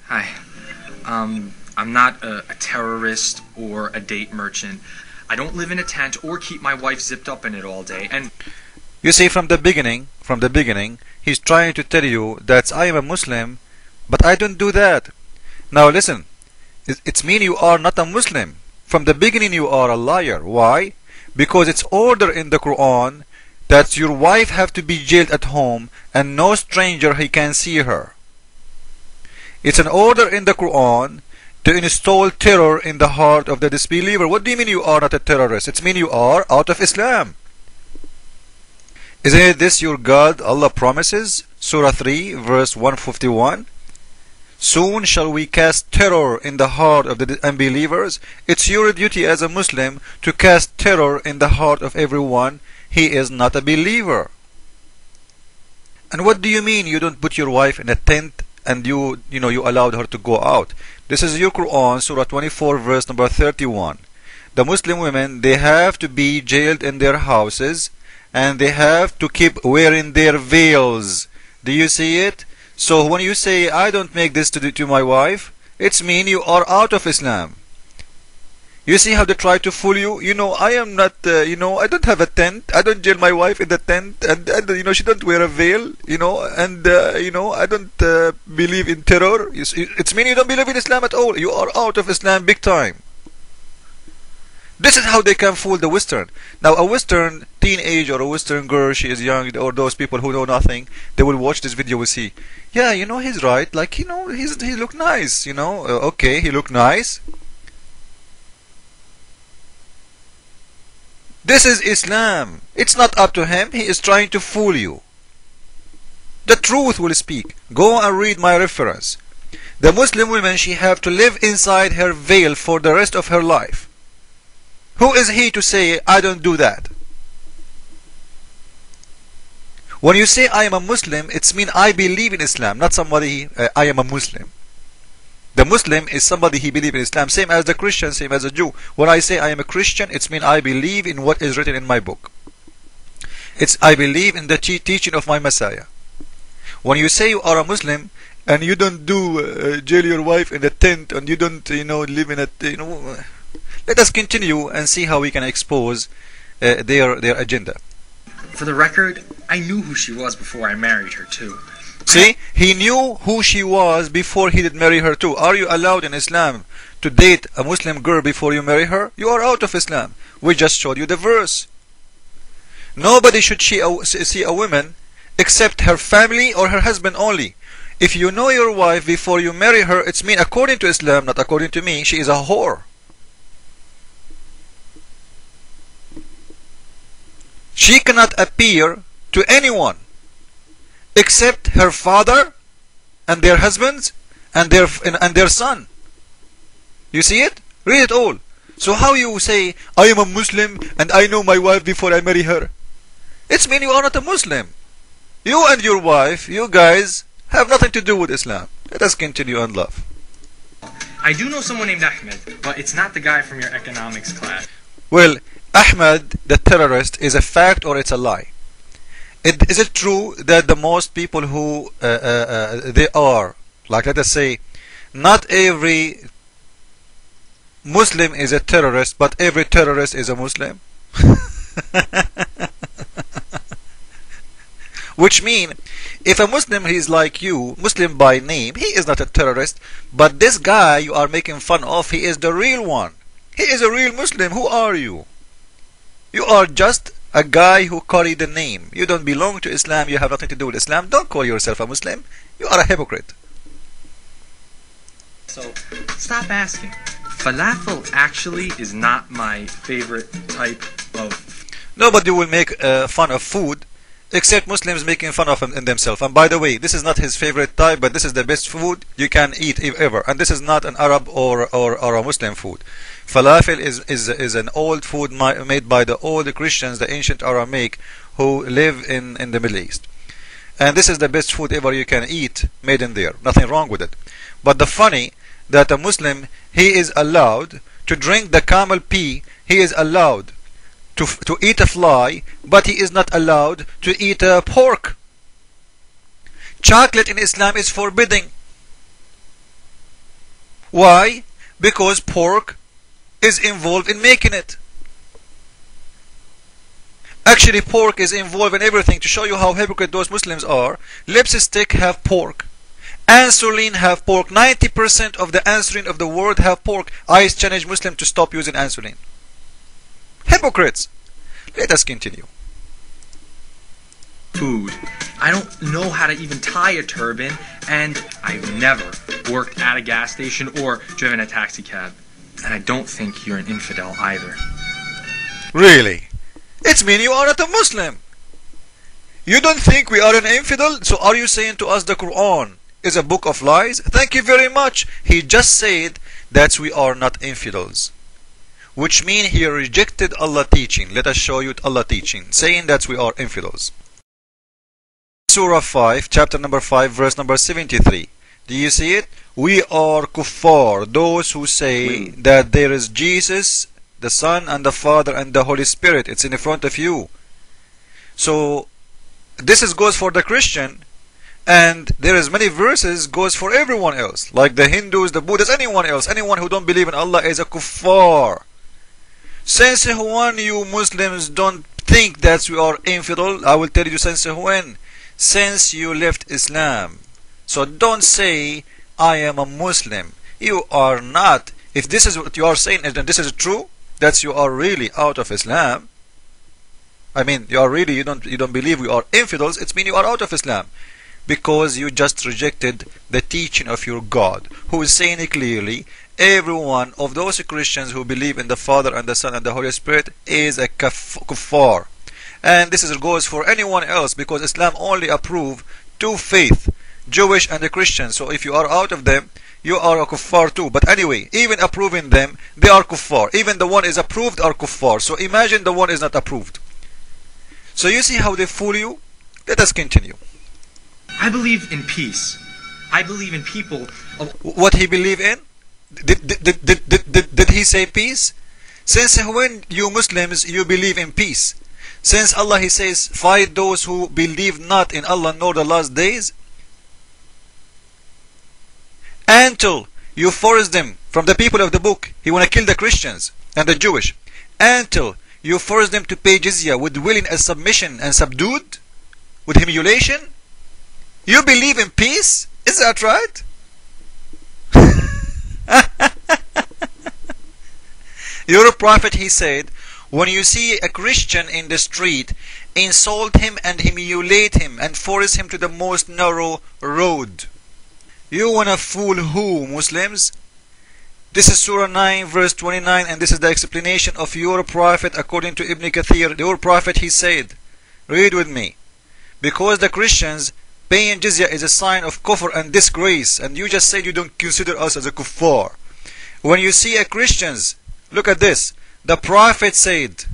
Hi. I'm not a terrorist or a date merchant. I don't live in a tent or keep my wife zipped up in it all day. And You see, from the beginning, he's trying to tell you that I am a Muslim, but I don't do that. Now listen, it's mean you are not a Muslim. From the beginning you are a liar. Why? Because it's order in the Quran that your wife have to be jailed at home and no stranger he can see her. It's an order in the Quran to install terror in the heart of the disbeliever. What do you mean you are not a terrorist? It means you are out of Islam. Isn't this your God Allah promises? Surah 3 verse 151. Soon shall we cast terror in the heart of the unbelievers. It's your duty as a Muslim to cast terror in the heart of everyone. He is not a believer. And what do you mean you don't put your wife in a tent and you allowed her to go out? This is your Quran, Surah 24 verse number 31. The Muslim women, they have to be jailed in their houses and they have to keep wearing their veils. Do you see it? So when you say I don't make this to my wife, it's mean you are out of Islam. You see how they try to fool you? I am not, I don't have a tent. I don't jail my wife in the tent, and she don't wear a veil, I don't believe in terror. It's mean you don't believe in Islam at all. You are out of Islam big time. This is how they can fool the Western. Now, a Western teenage or a Western girl, she is young, or those people who know nothing, they will watch this video and see, yeah, he's right. Like, he look nice, okay, he look nice. This is Islam. It's not up to him. He is trying to fool you. The truth will speak. Go and read my reference. The Muslim woman, she have to live inside her veil for the rest of her life. Who is he to say, I don't do that? When you say I am a Muslim, it's mean I believe in Islam, not somebody, I am a Muslim. The Muslim is somebody he believes in Islam, same as the Christian, same as the Jew. When I say I am a Christian, it's mean I believe in what is written in my book. It's I believe in the teaching of my Messiah. When you say you are a Muslim and you don't do jail your wife in a tent and you don't live in a let us continue and see how we can expose their agenda. for the record, I knew who she was before I married her too. See, he knew who she was before he did marry her too. Are you allowed in Islam to date a Muslim girl before you marry her? You are out of Islam. We just showed you the verse. Nobody should see a woman except her family or her husband only. If you know your wife before you marry her, it's mean according to Islam, not according to me, she is a whore. She cannot appear to anyone except her father and their husbands and their son. You see it? Read it all. So how you say, I am a Muslim and I know my wife before I marry her? It's mean you are not a Muslim. You and your wife, you guys, have nothing to do with Islam. Let us continue and love. I do know someone named Ahmed, but it's not the guy from your economics class. Well, Ahmed, the terrorist, is a fact or it's a lie? Is it true that the most people who they are, like let us say, not every Muslim is a terrorist, but every terrorist is a Muslim? Which mean, if a Muslim is like you, Muslim by name, he is not a terrorist, but this guy you are making fun of, he is the real one. He is a real Muslim. Who are you? You are just a guy who carry the name. You don't belong to Islam. You have nothing to do with Islam. Don't call yourself a Muslim. You are a hypocrite. So, stop asking. Falafel actually is not my favorite type of... Nobody will make fun of food except Muslims making fun of him in themselves. And by the way, this is not his favorite type, but this is the best food you can eat ever. And this is not an Arab or a Muslim food. Falafel is an old food made by the old Christians, the ancient Aramaic, who live in the Middle East. And this is the best food ever you can eat, made in there. Nothing wrong with it. But the funny that a Muslim, he is allowed to drink the camel pee, he is allowed to eat a fly, but he is not allowed to eat pork. Chocolate in Islam is forbidden. Why? Because pork is involved in making it. Actually, pork is involved in everything. To show you how hypocrite those Muslims are, lipstick have pork. Insulin have pork. 90% of the insulin of the world have pork. I challenge Muslims to stop using insulin. Hypocrites. Let us continue. Food. I don't know how to even tie a turban, and I've never worked at a gas station or driven a taxi cab. And I don't think you're an infidel either. Really? It means you are not a Muslim. You don't think we are an infidel? So are you saying to us the Quran is a book of lies? Thank you very much. He just said that we are not infidels, which means he rejected Allah teaching. Let us show you Allah teaching, saying that we are infidels. Surah 5, chapter number 5, verse number 73. Do you see it? We are kuffar, those who say that there is Jesus, the Son, and the Father, and the Holy Spirit. It's in front of you. So this goes for the Christian, and there is many verses goes for everyone else, like the Hindus, the Buddhists, anyone else. Anyone who don't believe in Allah is a kuffar. Since when you Muslims don't think that we are infidel, I will tell you since when. Since you left Islam. So don't say I am a Muslim. You are not. If this is what you are saying and this is true, that you are really out of Islam. I mean, you are really, you don't believe we are infidels. It means you are out of Islam, because you just rejected the teaching of your God, who is saying it clearly. Every one of those Christians who believe in the Father and the Son and the Holy Spirit is a kuffar. And this goes for anyone else, because Islam only approve two faith, Jewish and the Christian. So if you are out of them, you are a kuffar too. But anyway, even approving them, they are kuffar. Even the one is approved are kuffar. So imagine the one is not approved. So you see how they fool you? Let us continue. I believe in peace. I believe in people. What he believe in? Did he say peace? Since when you Muslims you believe in peace? Since Allah he says fight those who believe not in Allah nor the last days, until you force them from the people of the book. He want to kill the Christians and the Jewish until you force them to pay jizya with willing and submission and subdued with humiliation. You believe in peace? Is that right? Your prophet he said, when you see a Christian in the street, insult him and humiliate him and force him to the most narrow road. You wanna fool who, Muslims? This is Surah 9 verse 29, and this is the explanation of your prophet according to Ibn Kathir. Your prophet he said, read with me, because the Christians paying jizya is a sign of kufr and disgrace, and you just said you don't consider us as a kuffar. When you see a Christians, look at this. The Prophet said,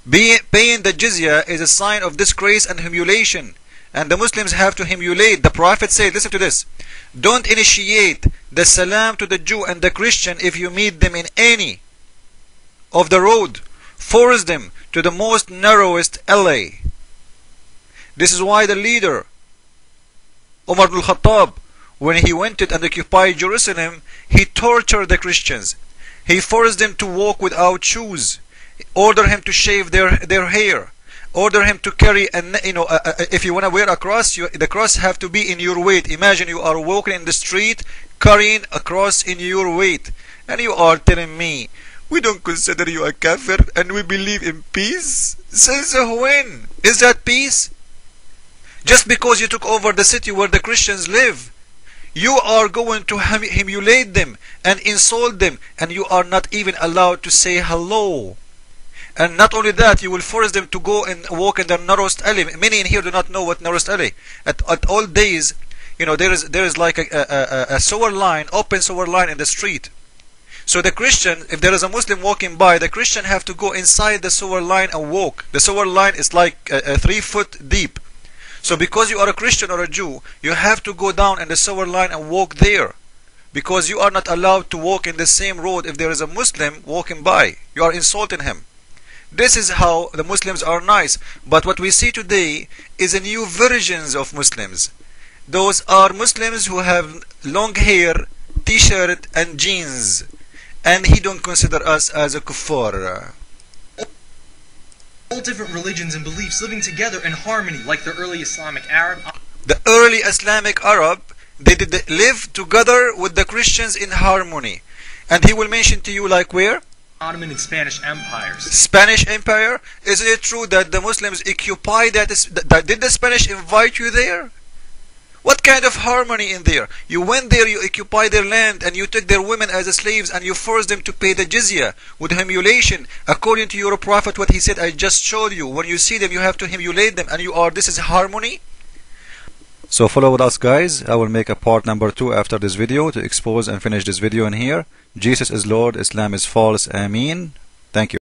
paying the jizya is a sign of disgrace and humiliation, and the Muslims have to humiliate. The Prophet said, listen to this, don't initiate the salam to the Jew and the Christian if you meet them in any of the road. Force them to the most narrowest alley. This is why the leader, Umar ibn al-Khattab, when he went and occupied Jerusalem, he tortured the Christians. He forced them to walk without shoes, order him to shave their hair, order him to carry, if you want to wear a cross, the cross have to be in your weight. Imagine you are walking in the street carrying a cross in your weight, and you are telling me we don't consider you a kafir and we believe in peace? Since when? Is that peace? Just because you took over the city where the Christians live, you are going to humiliate them and insult them, and you are not even allowed to say hello. And not only that, you will force them to go and walk in the narrowest alley. Many in here do not know what narrowest alley. At all days, there is like a sewer line, open sewer line in the street. So the Christian, if there is a Muslim walking by, the Christian have to go inside the sewer line and walk. The sewer line is like 3 foot deep. So because you are a Christian or a Jew, you have to go down in the sewer line and walk there, because you are not allowed to walk in the same road if there is a Muslim walking by. You are insulting him. This is how the Muslims are nice. But what we see today is a new versions of Muslims. Those are Muslims who have long hair t-shirt and jeans, and he don't consider us as a kuffar. All different religions and beliefs living together in harmony, like the early Islamic Arab. The early Islamic Arab, they did live together with the Christians in harmony. And he will mention to you like where? Ottoman and Spanish empires. Spanish Empire? Isn't it true that the Muslims occupied that? Did the Spanish invite you there? What kind of harmony in there? You went there, you occupied their land, and you took their women as slaves, and you forced them to pay the jizya with humiliation. According to your prophet, what he said, I just showed you. When you see them, you have to humiliate them, and this is harmony? So follow with us, guys. I will make a part number 2 after this video to expose and finish this video in here. Jesus is Lord, Islam is false. Ameen.